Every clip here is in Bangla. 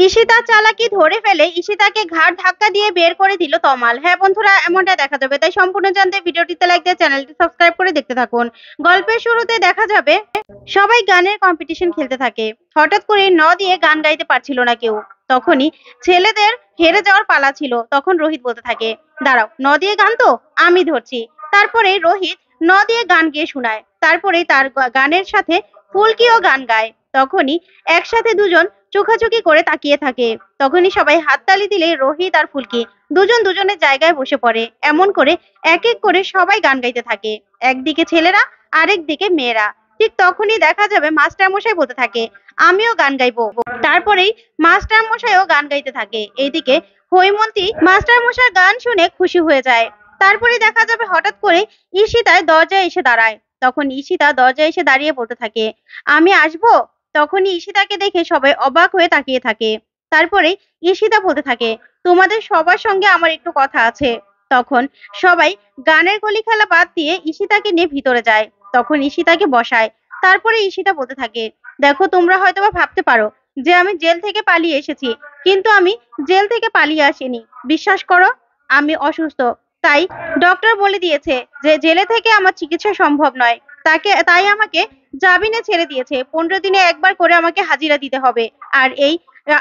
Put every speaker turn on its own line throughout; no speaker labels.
ঈশিতার চালাকি ধরে ফেলে ঈশিতাকে ঘাড় ধাক্কা দিয়ে বের করে দিল তমাল। হ্যাঁ বন্ধুরা, এমনটা দেখা যাবে, তাই সম্পূর্ণ জানতে ভিডিওটিতে লাইক দিয়ে চ্যানেলটি সাবস্ক্রাইব করে দেখতে থাকুন। গল্পের শুরুতে দেখা যাবে সবাই গানের কম্পিটিশন খেলতে থাকে। হঠাৎ করে ন দিয়ে গান গাইতে পারছিল না কেউ। তখনই ছেলেদের হেরে যাওয়ার পালা ছিল। তখন রোহিত বলতে থাকে, দাঁড়াও, ন দিয়ে গান তো আমি ধরছি। তারপরে রোহিত ন দিয়ে গান গেয়ে শোনায়। তারপরে তার গানের সাথে ফুলকিও গান গায়। তখনই একসাথে দুজন চোখাচোখি করে তাকিয়ে থাকে। তখনই সবাই হাততালি দিলে রোহিত আর ফুলকি দুজন দুজনের জায়গায় বসে পড়ে। এমন করে এক এক করে সবাই গান গাইতে থাকে, একদিকে ছেলেরা আরেক দিকে মেয়েরা। ঠিক তখনই দেখা যাবে মাস্টার মশাই বলতে থাকে, আমিও গান গাইবো। তারপরেই মাস্টার মশাইও গান গাইতে থাকে। এইদিকে হৈমন্তী মাস্টার মশাইয়ের গান শুনে খুশি হয়ে যায়। তারপরে দেখা যাবে হঠাৎ করে ঈশিতায় দরজায় এসে দাঁড়ায়। তখন ঈশিতা দরজায় এসে দাঁড়িয়ে বলতে থাকে, আমি আসবো। তখনই ঈশিতাকে দেখে সবাই অবাক হয়ে তাকিয়ে থাকে। তারপরে ঈশিতা বলতে থাকে, তোমাদের সবার সঙ্গে আমার একটু কথা আছে। তখন সবাই গানের কলি খেলা বাদ দিয়ে ঈশিতাকে নিয়ে ভিতরে যায়। তখন ঈশিতাকে বসায়। তারপরে ঈশিতা বলতে থাকে, দেখো, তোমরা হয়তোবা ভাবতে পারো যে আমি জেল থেকে পালিয়ে এসেছি, কিন্তু আমি জেল থেকে পালিয়ে আসিনি। বিশ্বাস করো, আমি অসুস্থ। তাই ডক্টর বলে দিয়েছে যে জেলে থেকে আমার চিকিৎসা সম্ভব নয়। তাই আমাকে জামিনে ছেড়ে দিয়েছে। 15 দিনে একবার করে আমাকে হাজিরা দিতে হবে। আর এই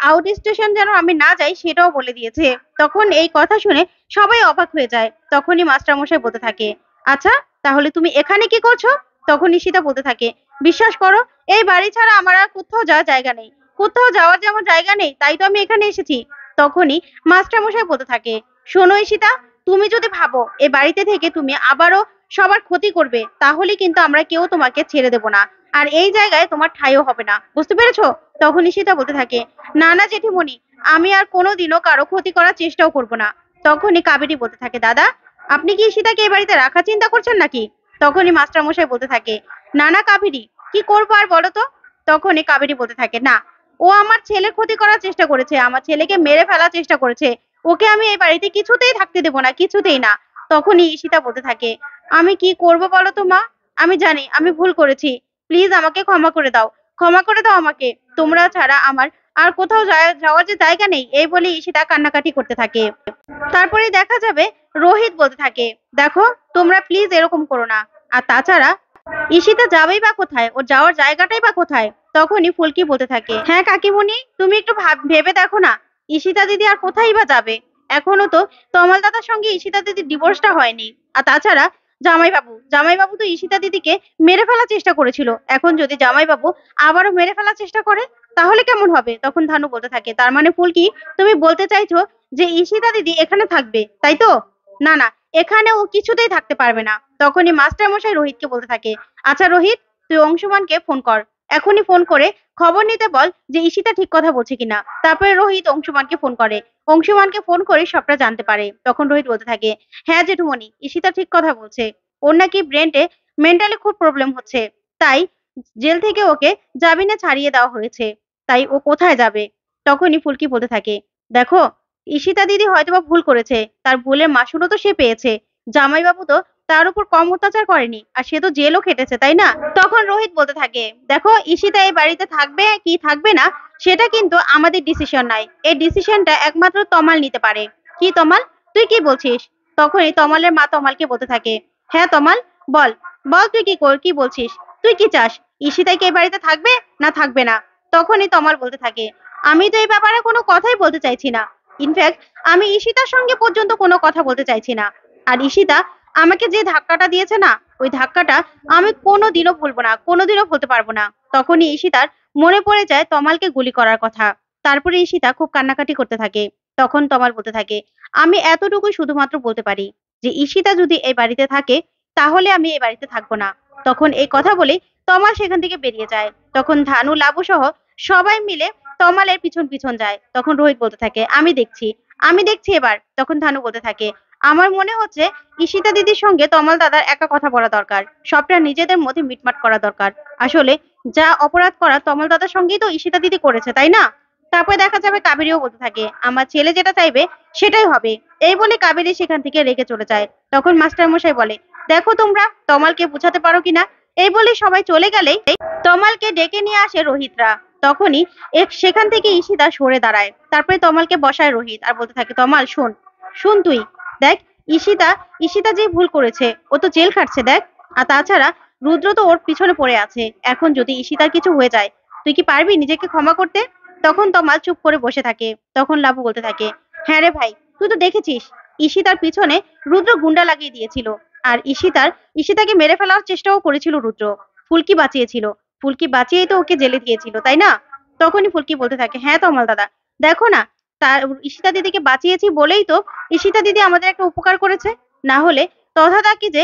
আউট স্টেশন যেন আমি না যাই সেটাও বলে দিয়েছে। তখন এই কথা শুনে সবাই অবাক হয়ে যায়। তখনই মাস্টারমশাই বলতে থাকে, আচ্ছা, তাহলে তুমি এখানে কি করছো? তখন ঈশিতা বলতে থাকে, বিশ্বাস করো, এই বাড়ি ছাড়া আমার আর কোথাও যাওয়ার জায়গা নেই। কোথাও যাওয়ার যেমন জায়গা নেই, তাই তো আমি এখানে এসেছি। তখনই মাস্টারমশাই বলতে থাকে, শোনো ঈশিতা, তুমি যদি ভাবো এ বাড়িতে থেকে তুমি আবারও সবার ক্ষতি করবে, তাহলে কিন্তু আমরা কেউ তোমাকে ছেড়ে দেব না। আর এই জায়গায় তোমার ঠাঁইও হবে না, বুঝতে পেরেছো? তখন ঈশিতা বলতে থাকে, না না জেঠিমণি, আমি আর কোনোদিনও কারো ক্ষতি করার চেষ্টাও করব না। তখনই কাবেরী বলতে থাকে, দাদা, আপনি কি ঈশিতাকে এই বাড়িতে রাখার চিন্তা করছেন নাকি? তখনই মাস্টার মশাই বলতে থাকে, না না কাবেরী, কি করবো আর বলো তো? তখনই কাবেরী বলতে থাকে, না, ও আমার ছেলের ক্ষতি করার চেষ্টা করেছে, আমার ছেলেকে মেরে ফেলার চেষ্টা করেছে। ওকে আমি এই বাড়িতে কিছুতেই থাকতে দেবো না, কিছুতেই না। তখনই ঈশিতা বলতে থাকে, আমি কি করব বলো তো মা? আমি জানি আমি ভুল করেছি। প্লিজ আমাকে ক্ষমা করে দাও। ক্ষমা করে দাও আমাকে। তোমরা ছাড়া আমার আর কোথাও যাওয়ার যে জায়গা নেই। এই বলে ঈশিতা কান্নাকাটি করতে থাকে। তারপরে দেখা যাবে রোহিত বলতে থাকে, দেখো, তোমরা প্লিজ এরকম করো না। আর তাছাড়া ঈশিতা যাবেই বা কোথায়? ওর যাওয়ার জায়গাটাই বা কোথায়? তখনই ফুলকি বলতে থাকে, হ্যাঁ কাকিমণি, তুমি একটু ভেবে দেখো না, ঈশিতা দিদি আর কোথায় বা যাবে? এখনো তো তমাল দাদার সঙ্গে ঈশিতা দিদির ডিভোর্সটা হয়নি। আর তাছাড়া জামাইবাবু তো ঈশিতা দিদিকে মেরে ফেলার চেষ্টা করেছিল। এখন যদি জামাইবাবু আবারও মেরে ফেলার চেষ্টা করে, তাহলে কেমন হবে? তখন ধানু বলতে থাকে, তার মানে ফুলকি, তুমি বলতে চাইছো যে ঈশিতা দিদি এখানে থাকবে, তাই তো? না না, এখানে ও কিছুতেই থাকতে পারবে না। তখনই মাস্টার মশাই রোহিতকে বলতে থাকে, আচ্ছা রোহিত, তুই অংশুমানকে ফোন কর। এখনই ফোন করে খবর নিতে বল যে ঈশিতা ঠিক কথা বলছে কিনা। তারপরে রোহিত অংশুমানকে ফোন করে। অংশুমানকে ফোন করে সবটা জানতে পারে। তখন রোহিত বলতে থাকে, হ্যাঁ জেঠুমণি, ঈশিতা ঠিক কথা বলছে। ওর নাকি ব্রেনে মেন্টালি খুব প্রবলেম হচ্ছে। তাই জেল থেকে ওকে জামিনে ছাড়িয়ে দেওয়া হয়েছে। তাই ও কোথায় যাবে? তখনই ফুলকি বলতে থাকে, দেখো, ঈশিতা দিদি হয়তোবা ভুল করেছে। তার ভুলের মাসুলও তো সে পেয়েছে। জামাইবাবু তো তার উপর কম অত্যাচার করেনি, আর সে তো জেলও খেটেছে, তাই না? তখন রোহিত বলতে থাকে, দেখো, ঈশিতা এই বাড়িতে থাকবে কি থাকবে না সেটা কিন্তু আমাদের ডিসিশন নাই। এই ডিসিশনটা একমাত্র তমাল নিতে পারে। কি তমাল, তুই কি বলছিস? তখনই তমালের মা তমালকে বলতে থাকে, হ্যাঁ তমাল, বল, বল, তুই কি বলছিস? তুই কি চাস? ঈশিতা কি এই বাড়িতে থাকবে না থাকবে না? তখনই তমাল বলতে থাকে, আমি তো এই ব্যাপারে কোনো কথাই বলতে চাইছি না। ইনফ্যাক্ট আমি ঈশিতার সঙ্গে পর্যন্ত কোনো কথা বলতে চাইছি না। আর ঈশিতা আমাকে যে ধাক্কাটা দিয়েছে না, ওই ধাক্কাটা আমি কোনোদিনও ভুলবো না, কোনোদিনও ভুলতে পারবো না। তখনই ঈশিতার মনে পড়ে যায় তমালকে গুলি করার কথা। তারপরে ঈশিতা খুব কান্নাকাটি করতে থাকে। তখন তমাল বলতে থাকে, আমি এতটুকুই শুধুমাত্র বলতে পারি যে ঈশিতা যদি এই বাড়িতে থাকে, তাহলে আমি এই বাড়িতে থাকবো না। তখন এই কথা বলে তমাল সেখান থেকে বেরিয়ে যায়। তখন ধানু, লাবু সহ সবাই মিলে তমালের পিছন পিছন যায়। তখন রোহিত বলতে থাকে, আমি দেখছি এবার। তখন ধানু বলতে থাকে, আমার মনে হচ্ছে ঈশিতা দিদির সঙ্গে তমাল দাদার একা কথা বলা দরকার। সবটা নিজেদের মধ্যে মিটমাট করা দরকার। আসলে যা অপরাধ করা তমাল দাদার সঙ্গেই তো ঈশিতা দিদি করেছে, তাই না? তারপরে দেখা যাবে কাবেরীও বলতে থাকে, আমার ছেলে যেটা চাইবে সেটাই হবে। এই বলে কাবেরী সেখান থেকে রেগে চলে যায়। তখন মাস্টার মশাই বলে, দেখো তোমরা তমালকে বুঝাতে পারো কিনা। এই বলে সবাই চলে গেলেই তমালকে ডেকে নিয়ে আসে রোহিতরা। তখনই সেখান থেকে ঈশিতা সরে দাঁড়ায়। তারপরে তমালকে বসায় রোহিত আর বলতে থাকে, তমাল শোন, শোন তুই দেখ, ঈশিতা ঈশিতা যে ভুল করেছে ও তো জেল খাটছে দেখ। আর তাছাড়া রুদ্র তো ওর পিছনে পড়ে আছে। এখন যদি ঈশিতার কিছু হয়ে যায়, তুই কি পারবি নিজেকে ক্ষমা করতে? তখন তমাল চুপ করে বসে থাকে। তখন লাবু বলতে থাকে, হ্যাঁ রে ভাই, তুই তো দেখেছিস ঈশিতার পিছনে রুদ্র গুন্ডা লাগিয়ে দিয়েছিল। আর ঈশিতাকে মেরে ফেলার চেষ্টাও করেছিল রুদ্র। ফুলকি বাঁচিয়েছিল, ফুলকি বাঁচিয়েই তো ওকে জেলে দিয়েছিল, তাই না? তখনই ফুলকি বলতে থাকে, হ্যাঁ তমাল দাদা, দেখো না, তার ঈশিতা দিদিকে বাঁচিয়েছি বলেই তো ঈশিতা দিদি আমাদের একটা উপকার করেছে। না হলে তথাদাকে যে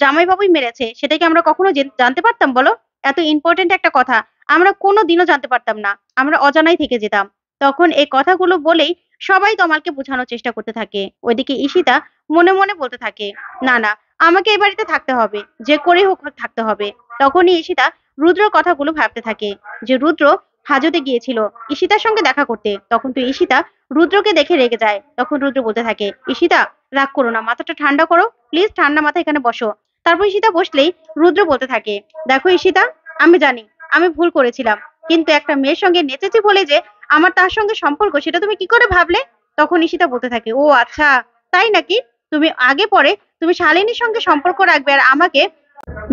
জামাইবাবুই মেরেছে সেটা কি আমরা কখনো জানতে পারতাম বলো? এত ইম্পর্টেন্ট একটা কথা আমরা কোনো দিনও জানতে পারতাম না, আমরা অজানাই থেকে যেতাম। তখন এই কথাগুলো বলেই সবাই তমালকে বোঝানোর চেষ্টা করতে থাকে। ওইদিকে ঈশিতা মনে মনে বলতে থাকে, না না, আমাকে এই বাড়িতে থাকতে হবে, যে করে হোক থাকতে হবে। তখনই ঈশিতা রুদ্রর কথাগুলো ভাবতে থাকে, যে রুদ্র হাজতে গিয়েছিল ঈশিতার সঙ্গে দেখা করতে। তখন তো ঈশিতা রুদ্রকে দেখে রেগে যায়। তখন রুদ্র বলতে থাকে, ঈশিতা রাগ করো না, মাথাটা ঠান্ডা করো প্লিজ, ঠান্ডা মাথায় এখানে বসো। তারপর ঈশিতা বসলেই রুদ্র বলতে থাকে, দেখো ঈশিতা, আমি জানি আমি ভুল করেছিলাম, কিন্তু একটা মেয়ের সঙ্গে নেচেছি বলে যে আমার তার সঙ্গে সম্পর্ক, সেটা তুমি কি করে ভাবলে? তখন ঈশিতা বলতে থাকে, ও আচ্ছা, তাই নাকি? তুমি আগে পরে তুমি শালিনীর সঙ্গে সম্পর্ক রাখবে আর আমাকে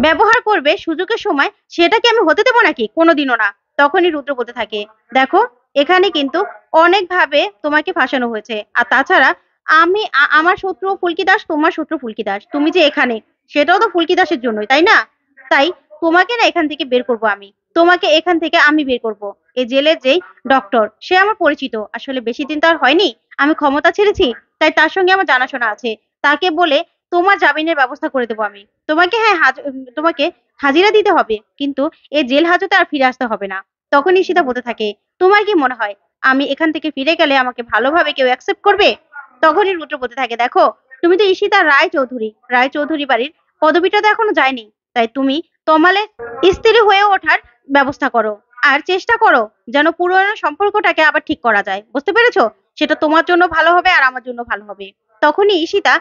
ব্যবহার করবে সুযোগের সময়, সেটা কি আমি হতে দেবো নাকি? কোনোদিনও না। তখনই রুদ্র বলতে থাকে, দেখো, এখানে কিন্তু অনেক ভাবে তোমাকে ফাঁসানো হয়েছে। আর তাছাড়া আমার শত্রু ফুলকি দাস, তোমার শত্রু ফুলকি দাস। তুমি যে এখানে, সেটাও তো ফুলকি দাসের জন্যই, তাই না? তাই তোমাকে না এখান থেকে বের করব আমি, তোমাকে এখান থেকে আমি বের করব। এই জেলের যেই ডক্টর, সে আমার পরিচিত, আসলে বেশি দিন তো আর হয়নি আমি ক্ষমতা ছেড়েছি, তাই তার সঙ্গে আমার জানাশোনা আছে। তাকে বলে তোমার জামিনের ব্যবস্থা করে দেবো আমি। তোমাকে, হ্যাঁ, তোমাকে হাজিরা দিতে হবে, কিন্তু এই জেল হাজতে আর ফিরে আসতে হবে না। তখন ঈশিতা বলতে থাকে, তোমার কি মনে হয় আমি এখান থেকে ফিরে গেলে আমাকে ভালোভাবে কেউ অ্যাকসেপ্ট করবে? তখনই রুদ্র বলতে থাকে, দেখো, তুমি তো ঈশিতা রায় চৌধুরী বাড়ির পদবিটা তো এখনো যায়নি। তাই তুমি তমালের স্ত্রী হয়ে ওঠার ব্যবস্থা করো, আর চেষ্টা করো যেন পুরনো সম্পর্কটাকে আবার ঠিক করা যায়। বুঝতে পেরেছো? সেটা তোমার জন্য ভালো হবে আর আমার জন্য ভালো হবে। তখনই ঈশিতা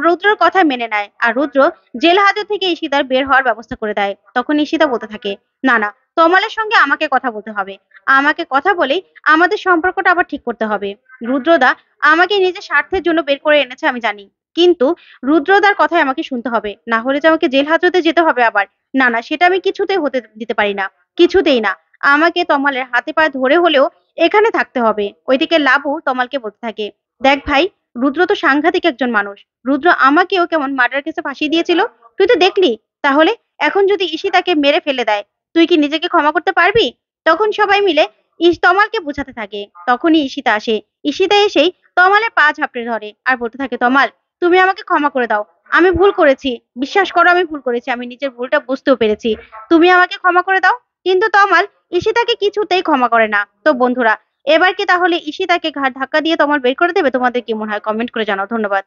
রুদ্রর কথা মেনে নেয়, আর রুদ্র জেল হাজত থেকে ঈশিতার বের হওয়ার ব্যবস্থা করে দেয়। তখন ঈশিতা বলতে থাকে, না না, তমালের সঙ্গে আমাকে কথা বলতে হবে, আমাকে কথা বলেই আমাদের সম্পর্কটা আবার ঠিক করতে হবে। রুদ্রদা আমাকে নিজের স্বার্থের জন্য বের করে এনেছে আমি জানি, কিন্তু রুদ্রদার কথাই আমাকে শুনতে হবে, না হলে যে আমাকে জেল হাজতে যেতে হবে আবার, না না, সেটা আমি কিছুতেই হতে দিতে পারি না, কিছুতেই না। আমাকে তমালের হাতে পায়ে ধরে হলেও এখানে থাকতে হবে। ওইদিকে লাবু তমালকে বলতে থাকে, দেখ ভাই, রুদ্র তো সাংঘাতিক একজন মানুষ। রুদ্র আমাকেও কেমন মার্ডার কেসে ফাঁসিয়ে দিয়েছিল, তুই তো দেখলি। তাহলে এখন যদি ঈশিতাকে মেরে ফেলে দেয়, তুই কি নিজেকে ক্ষমা করতে পারবি? তখন সবাই মিলে তমালকে বোঝাতে থাকে। তখনই ঈশিতা আসে। ঈশিতা এসেই তমালের পা ঝাপড়ে ধরে আর বলতে থাকে, তমাল, তুমি আমাকে ক্ষমা করে দাও, আমি ভুল করেছি, বিশ্বাস করো আমি ভুল করেছি, আমি নিজের ভুলটা বুঝতেও পেরেছি, তুমি আমাকে ক্ষমা করে দাও। কিন্তু তমাল ঈশিতাকে কিছুতেই ক্ষমা করে না। তো বন্ধুরা, এবার কি তাহলে ঈশিতাকে ঘাড় ধাক্কা দিয়ে তমাল বের করে দেবে? তোমাদের কি মনে হয়? কমেন্ট করে জানাও। ধন্যবাদ।